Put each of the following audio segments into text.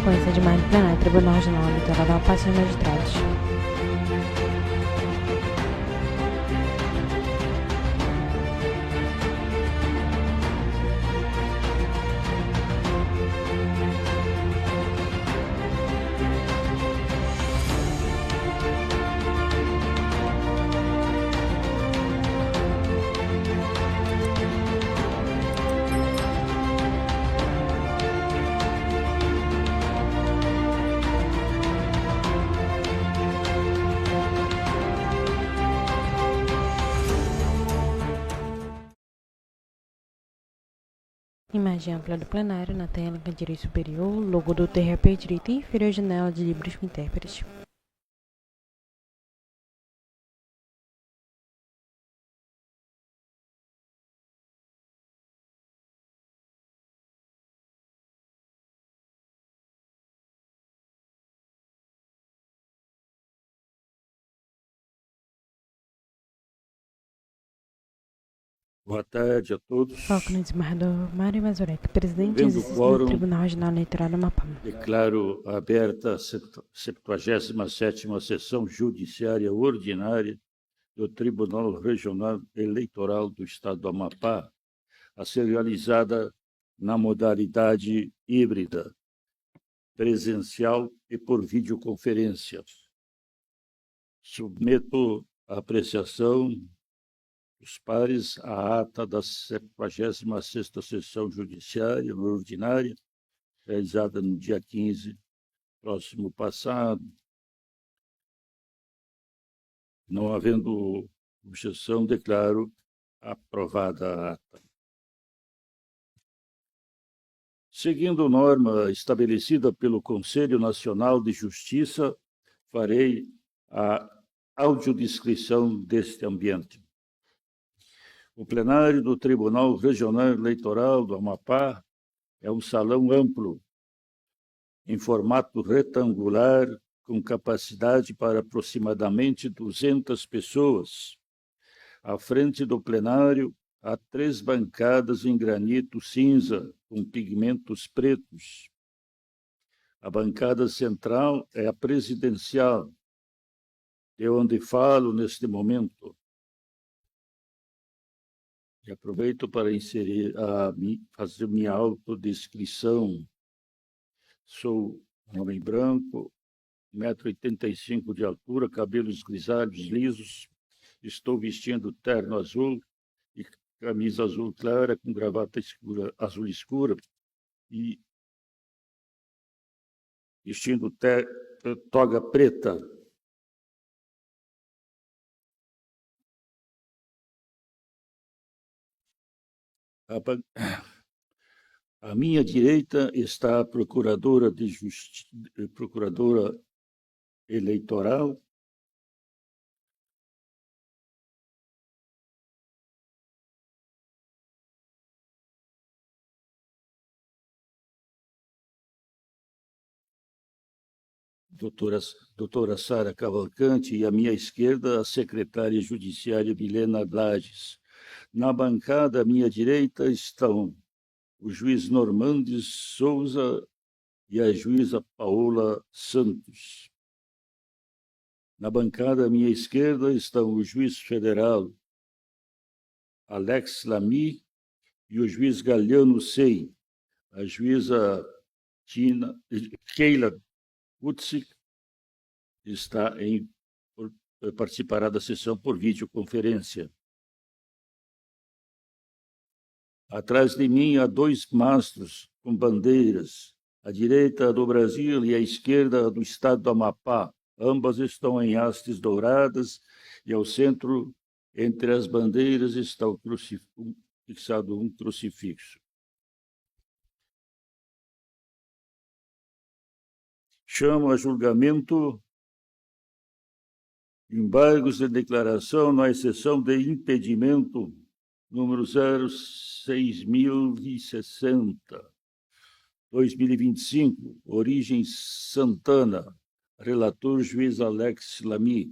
sequência de mais plenário Tribunal Regional Eleitoral da Amapá, senhores magistrados. Imagem ampla do plenário na tela, canto direito superior, logo do TRP direito inferior, janela de livros com intérprete. Boa tarde a todos. Foco no desembargador Mário Mazurek, presidente Vendo o exercício do quórum, Tribunal Regional Eleitoral do Amapá. declaro aberta a 77ª Sessão Judiciária Ordinária do Tribunal Regional Eleitoral do Estado do Amapá, a ser realizada na modalidade híbrida, presencial e por videoconferência. Submeto à apreciação dos pares a ata da 76ª Sessão Judiciária Ordinária, realizada no dia 15, próximo passado. Não havendo objeção, declaro aprovada a ata. Seguindo norma estabelecida pelo Conselho Nacional de Justiça, farei a audiodescrição deste ambiente. O plenário do Tribunal Regional Eleitoral do Amapá é um salão amplo, em formato retangular, com capacidade para aproximadamente 200 pessoas. À frente do plenário, há 3 bancadas em granito cinza, com pigmentos pretos. A bancada central é a presidencial, de onde falo neste momento. E aproveito para fazer minha autodescrição. Sou um homem branco, 1,85 m de altura, cabelos grisalhos lisos. Estou vestindo terno azul e camisa azul clara com gravata escura, azul escura, e vestindo toga preta. À minha direita está a procuradora procuradora eleitoral, doutora Sara Cavalcante, e à minha esquerda a secretária judiciária Milena Lages. Na bancada à minha direita estão o juiz Normandes Souza e a juíza Paola Santos. Na bancada à minha esquerda estão o juiz federal Alex Lamy e o juiz Galiano Sei. A juíza Keila Utzik participará da sessão por videoconferência. Atrás de mim há 2 mastros com bandeiras, à direita do Brasil e à esquerda do estado do Amapá. Ambas estão em hastes douradas e ao centro, entre as bandeiras, está fixado um crucifixo. Chamo a julgamento embargos de declaração na exceção de impedimento número 06.060, 2025, origem Santana, relator juiz Alex Lamy.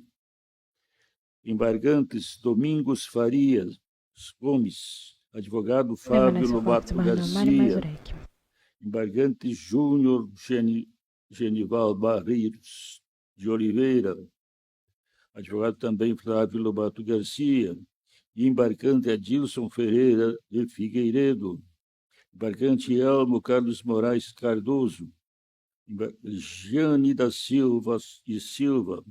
Embargantes Domingos Farias Gomes, advogado Fábio Lobato Garcia. Embargante Júnior Genival Barreiros de Oliveira, advogado também Flávio Lobato Garcia, e embarcante Adilson Ferreira de Figueiredo, embarcante Elmo Carlos Moraes Cardoso, Jane da Silva e Silva,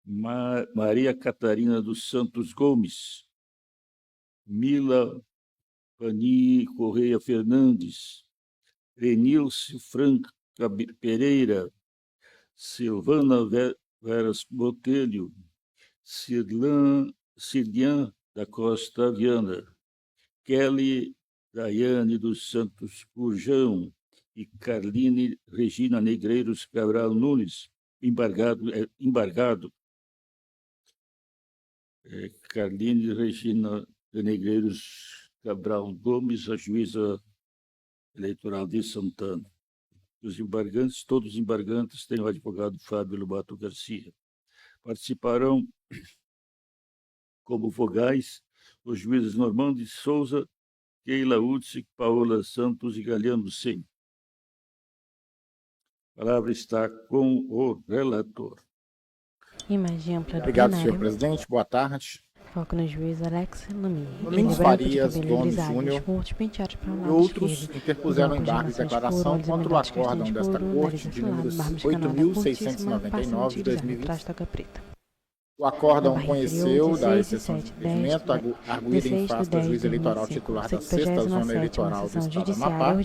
Maria Catarina dos Santos Gomes, Mila Pani Correia Fernandes, Renilce Franca Pereira, Silvana Veras Botelho, Cirlian da Costa Viana, Kelly Daiane dos Santos Purjão e Carline Regina Negreiros Cabral Nunes, embargado. Carline Regina Negreiros Cabral Gomes, a juíza eleitoral de Santana. Os embargantes, todos os embargantes, têm o advogado Fábio Lobato Garcia. Participarão como vogais os juízes Normando de Souza, Keila Utzik, Paola Santos e Galiano Sem. A palavra está com o relator. Imagem ampla do Obrigado, plenário. senhor presidente. Boa tarde. Foco no juiz Alex Lamy. Domingos Farias Gomes Júnior e outros interpuseram embargo de declaração contra o acórdão desta Corte de números 8.699 de 2020. O acórdão conheceu da exceção de impedimento arguída em face do juiz eleitoral titular da 6ª Zona Eleitoral do Estado do Amapá,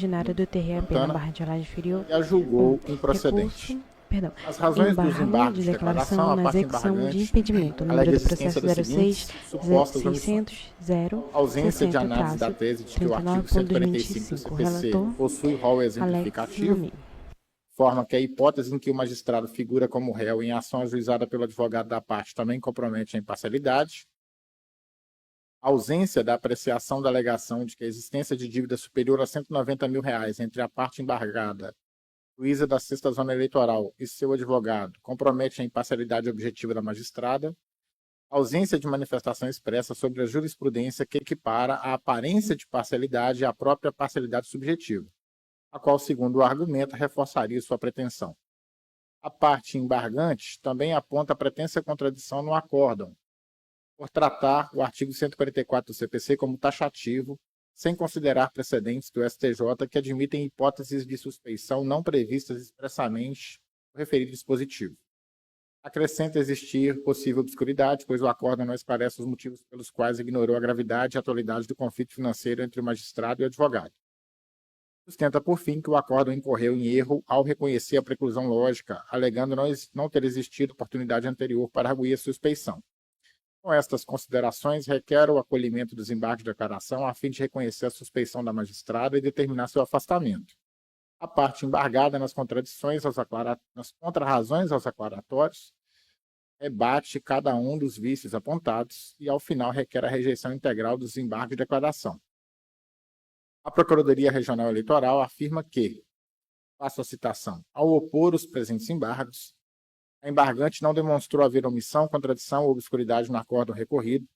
e a julgou improcedente. As razões dos embargos de declaração, a parte embargante, alega a existência das seguintes supostas omissões: ausência de análise da tese de que o artigo 145 do CPC possui rol exemplificativo, forma que a hipótese em que o magistrado figura como réu em ação ajuizada pelo advogado da parte também compromete a imparcialidade, ausência da apreciação da alegação de que a existência de dívida superior a R$190 mil entre a parte embargada, juíza da 6ª Zona Eleitoral e seu advogado, compromete a imparcialidade objetiva da magistrada, ausência de manifestação expressa sobre a jurisprudência que equipara a aparência de parcialidade à própria parcialidade subjetiva, a qual, segundo o argumento, reforçaria sua pretensão. A parte embargante também aponta a pretensa contradição no acórdão, por tratar o artigo 144 do CPC como taxativo, sem considerar precedentes do STJ que admitem hipóteses de suspeição não previstas expressamente no referido dispositivo. Acrescenta existir possível obscuridade, pois o acórdão não esclarece os motivos pelos quais ignorou a gravidade e atualidade do conflito financeiro entre o magistrado e o advogado. Sustenta, por fim, que o acórdão incorreu em erro ao reconhecer a preclusão lógica, alegando não ter existido oportunidade anterior para arguir a suspeição. Com estas considerações, requer o acolhimento dos embargos de declaração a fim de reconhecer a suspeição da magistrada e determinar seu afastamento. A parte embargada nas nas contrarrazões aos aclaratórios rebate cada um dos vícios apontados e, ao final, requer a rejeição integral dos embargos de declaração. A Procuradoria Regional Eleitoral afirma que, faço a citação, ao opor os presentes embargos, a embargante não demonstrou haver omissão, contradição ou obscuridade no acórdão recorrido,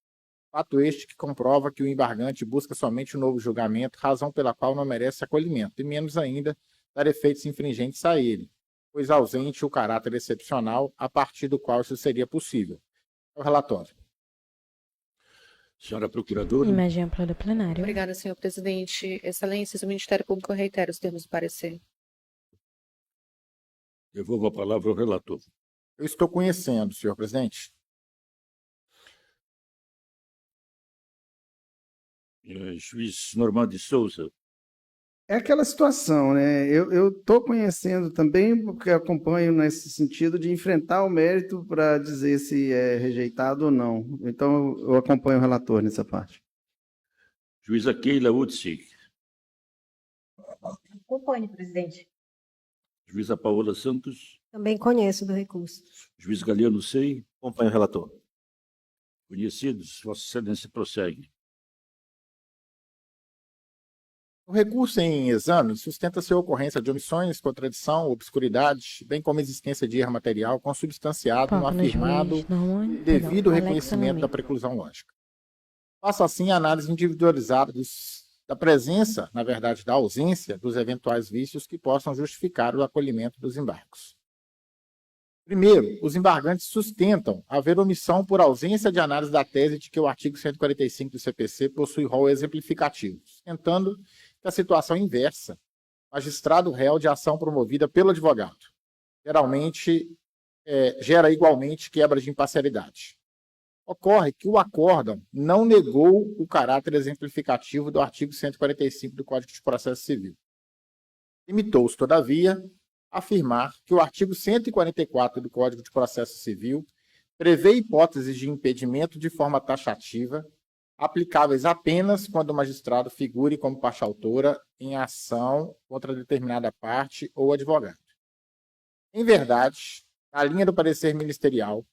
fato este que comprova que o embargante busca somente um novo julgamento, razão pela qual não merece acolhimento, e menos ainda dar efeitos infringentes a ele, pois ausente o caráter excepcional a partir do qual isso seria possível. É o relatório. Senhora Procuradora. Imagem ampla do plenário. Obrigada, senhor presidente. Excelências, o Ministério Público reitera os termos do parecer. Devolvo a palavra ao relator. Eu estou conhecendo, senhor presidente. Juiz Normando de Souza. É aquela situação, né? Eu estou conhecendo também, porque acompanho nesse sentido de enfrentar o mérito para dizer se é rejeitado ou não. Então, eu acompanho o relator nessa parte. Juíza Keila Utzik. Acompanho, presidente. Juíza Paola Santos. Também conheço do recurso. Juiz Galiano Sei. Acompanho o relator. Conhecidos, Vossa Excelência prossegue. O recurso em exame sustenta-se a ocorrência de omissões, contradição, obscuridade, bem como existência de erro material consubstanciado no afirmado devido ao reconhecimento da preclusão lógica. Faço assim a análise individualizada dos da presença, na verdade, da ausência dos eventuais vícios que possam justificar o acolhimento dos embargos. Primeiro, os embargantes sustentam haver omissão por ausência de análise da tese de que o artigo 145 do CPC possui rol exemplificativo, sustentando que a situação inversa, magistrado réu de ação promovida pelo advogado, gera igualmente quebra de imparcialidade. Ocorre que o acórdão não negou o caráter exemplificativo do artigo 145 do Código de Processo Civil. Limitou-se, todavia, a afirmar que o artigo 144 do Código de Processo Civil prevê hipóteses de impedimento de forma taxativa, aplicáveis apenas quando o magistrado figure como parte autora em ação contra determinada parte ou advogado. Em verdade, na linha do parecer ministerial,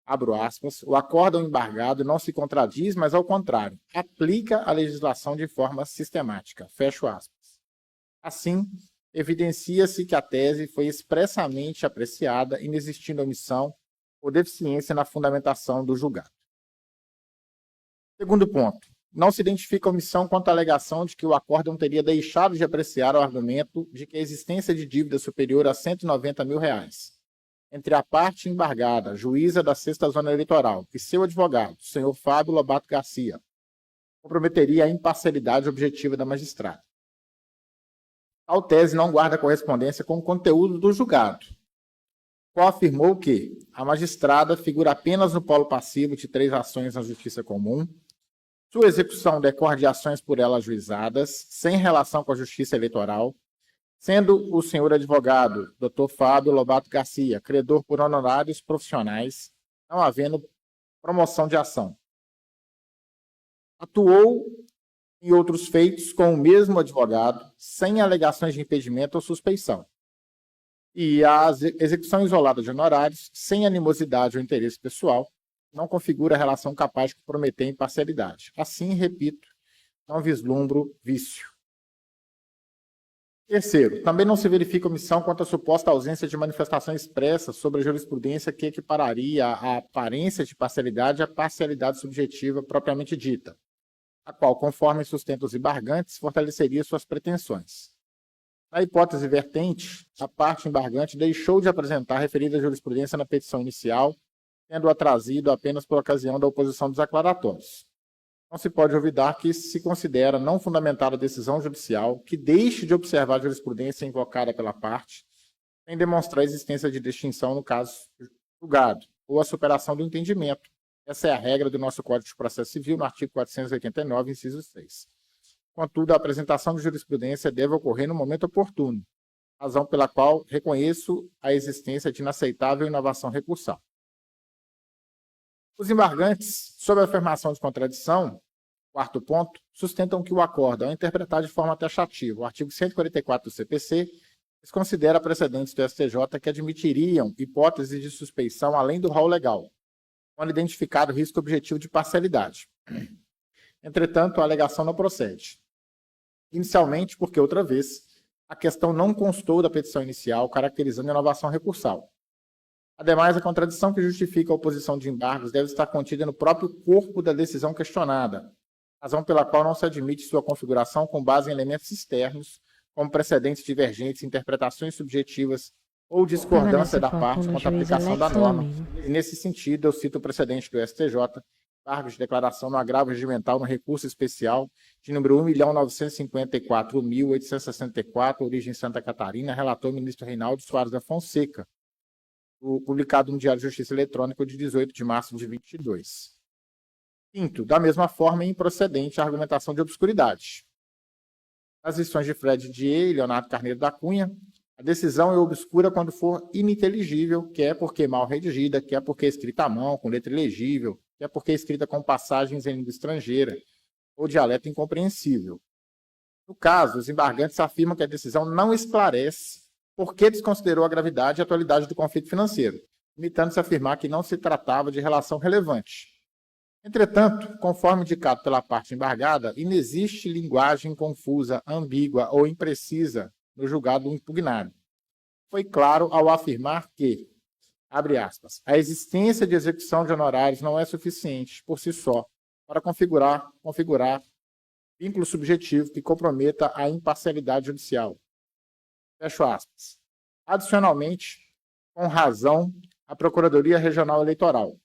abro aspas, o acórdão embargado não se contradiz, mas, ao contrário, aplica a legislação de forma sistemática, fecho aspas. Assim, evidencia-se que a tese foi expressamente apreciada, inexistindo omissão ou deficiência na fundamentação do julgado. Segundo ponto, não se identifica omissão quanto à alegação de que o acórdão teria deixado de apreciar o argumento de que a existência de dívida superior a R$190 mil entre a parte embargada, juíza da 6ª Zona Eleitoral, e seu advogado, o senhor Fábio Lobato Garcia, comprometeria a imparcialidade objetiva da magistrada. Tal tese não guarda correspondência com o conteúdo do julgado, qual afirmou que a magistrada figura apenas no polo passivo de 3 ações na Justiça Comum, sua execução decorre de ações por ela ajuizadas, sem relação com a Justiça Eleitoral, sendo o senhor advogado, Dr. Fábio Lobato Garcia, credor por honorários profissionais, não havendo promoção de ação. Atuou em outros feitos com o mesmo advogado, sem alegações de impedimento ou suspeição. E a execução isolada de honorários, sem animosidade ou interesse pessoal, não configura relação capaz de comprometer a imparcialidade. Assim, repito, não vislumbro vício. Terceiro, também não se verifica omissão quanto à suposta ausência de manifestação expressa sobre a jurisprudência que equipararia a aparência de parcialidade à parcialidade subjetiva propriamente dita, a qual, conforme sustenta os embargantes, fortaleceria suas pretensões. Na hipótese vertente, a parte embargante deixou de apresentar a referida jurisprudência na petição inicial, tendo-a trazido apenas por ocasião da oposição dos aclaratórios. Não se pode olvidar que se considera não fundamentada a decisão judicial que deixe de observar a jurisprudência invocada pela parte, sem demonstrar a existência de distinção no caso julgado, ou a superação do entendimento. Essa é a regra do nosso Código de Processo Civil, no artigo 489, inciso 6. Contudo, a apresentação de jurisprudência deve ocorrer no momento oportuno, razão pela qual reconheço a existência de inaceitável inovação recursal. Os embargantes, sob a afirmação de contradição, quarto ponto, sustentam que o acórdão, ao interpretar de forma taxativa o artigo 144 do CPC, desconsidera precedentes do STJ que admitiriam hipóteses de suspeição além do rol legal, quando identificado o risco objetivo de parcialidade. Entretanto, a alegação não procede. Inicialmente, porque, outra vez, a questão não constou da petição inicial, caracterizando inovação recursal. Ademais, a contradição que justifica a oposição de embargos deve estar contida no próprio corpo da decisão questionada, razão pela qual não se admite sua configuração com base em elementos externos, como precedentes divergentes, interpretações subjetivas ou discordância da parte quanto à aplicação da norma. E, nesse sentido, eu cito o precedente do STJ, embargos de declaração no agravo regimental no recurso especial de número 1.954.864, origem Santa Catarina, relator ministro Reinaldo Soares da Fonseca, publicado no Diário de Justiça Eletrônico de 18 de março de 2022. Quinto, da mesma forma, é improcedente a argumentação de obscuridade. Nas lições de Fred Dier e Leonardo Carneiro da Cunha, a decisão é obscura quando for ininteligível, quer porque mal redigida, quer porque escrita à mão, com letra ilegível, quer porque escrita com passagens em língua estrangeira, ou dialeto incompreensível. No caso, os embargantes afirmam que a decisão não esclarece por que desconsiderou a gravidade e a atualidade do conflito financeiro, limitando-se a afirmar que não se tratava de relação relevante. Entretanto, conforme indicado pela parte embargada, inexiste linguagem confusa, ambígua ou imprecisa no julgado impugnado. Foi claro ao afirmar que, abre aspas, a existência de execução de honorários não é suficiente, por si só, para configurar vínculo subjetivo que comprometa a imparcialidade judicial. Fecho aspas. Adicionalmente, com razão, a Procuradoria Regional Eleitoral,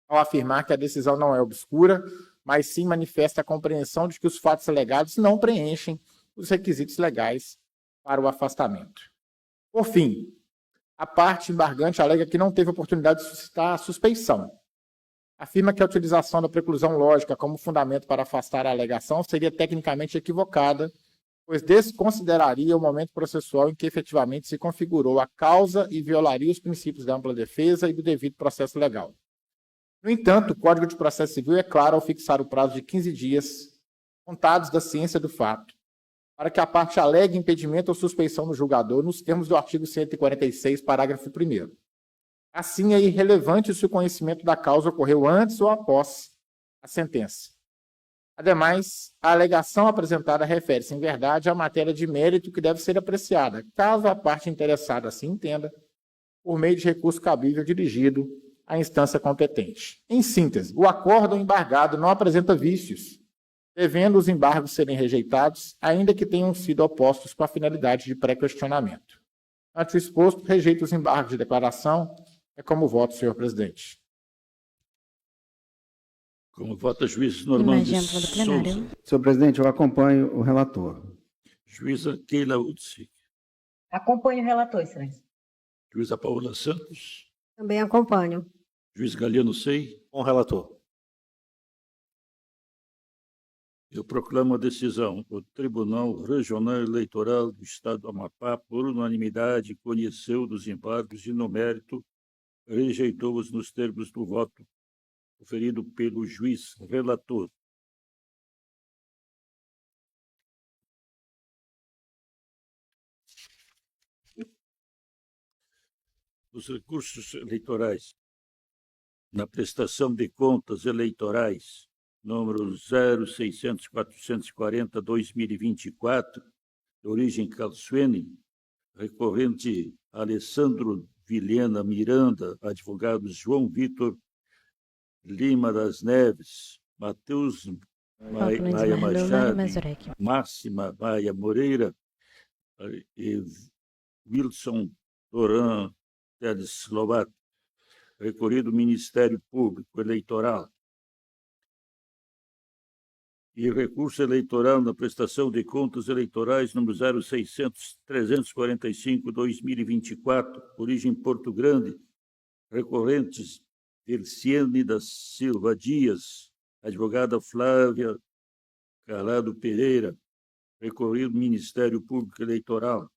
ao afirmar que a decisão não é obscura, mas sim manifesta a compreensão de que os fatos alegados não preenchem os requisitos legais para o afastamento. Por fim, a parte embargante alega que não teve oportunidade de suscitar a suspeição. Afirma que a utilização da preclusão lógica como fundamento para afastar a alegação seria tecnicamente equivocada, pois desconsideraria o momento processual em que efetivamente se configurou a causa e violaria os princípios da ampla defesa e do devido processo legal. No entanto, o Código de Processo Civil é claro ao fixar o prazo de 15 dias, contados da ciência do fato, para que a parte alegue impedimento ou suspeição no julgador nos termos do artigo 146, parágrafo 1º. Assim, é irrelevante se o conhecimento da causa ocorreu antes ou após a sentença. Ademais, a alegação apresentada refere-se, em verdade, à matéria de mérito que deve ser apreciada, caso a parte interessada assim entenda, por meio de recurso cabível dirigido à instância competente. Em síntese, o acórdão embargado não apresenta vícios, devendo os embargos serem rejeitados, ainda que tenham sido opostos com a finalidade de pré-questionamento. Ante o exposto, rejeito os embargos de declaração. É como voto, senhor presidente. Como vota juiz Normando Imagem ampla do plenário. Souza. Senhor presidente, eu acompanho o relator. Juíza Keila Utsi. Acompanho o relator, excelência. Juíza Paula Santos. Também acompanho. Juiz Galiano Sei. Com o relator. Eu proclamo a decisão. O Tribunal Regional Eleitoral do Estado do Amapá, por unanimidade, conheceu dos embargos e, no mérito, rejeitou-os nos termos do voto proferido pelo juiz relator. Os recursos eleitorais na prestação de contas eleitorais número 0600-440-2024, de origem Calsuene, recorrente Alessandro Vilhena Miranda, advogados João Vitor Lima das Neves, Matheus Maia Machado, Máxima Maia Moreira e Wilson Doran Teles Lobato, recorrido Ministério Público Eleitoral. E recurso eleitoral na prestação de contas eleitorais número 0600-345-2024, origem Porto Grande, recorrentes Delciane da Silva Dias, advogada Flávia Calado Pereira, recorrido Ministério Público Eleitoral.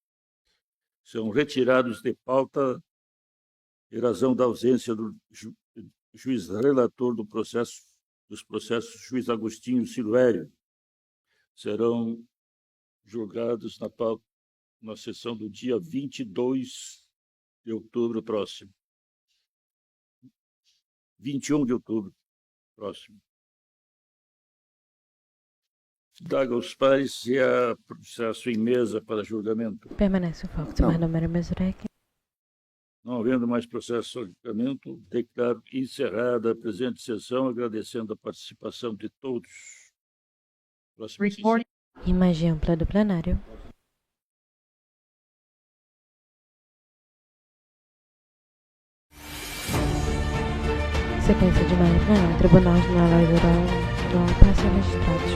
São retirados de pauta em razão da ausência do juiz relator dos processos, juiz Agostinho Silvério. Serão julgados na sessão do dia 22 de outubro próximo. 21 de outubro próximo. Daga aos pares e a processo em mesa para julgamento. Permanece o foco, senhor número Mesurek. Não havendo mais processo de julgamento, declaro encerrada a presente sessão, agradecendo a participação de todos. Próxima sessão. Imagem ampla do plenário. Sequência de imagem plenária. Tribunal Regional Eleitoral do Amapá, magistrados.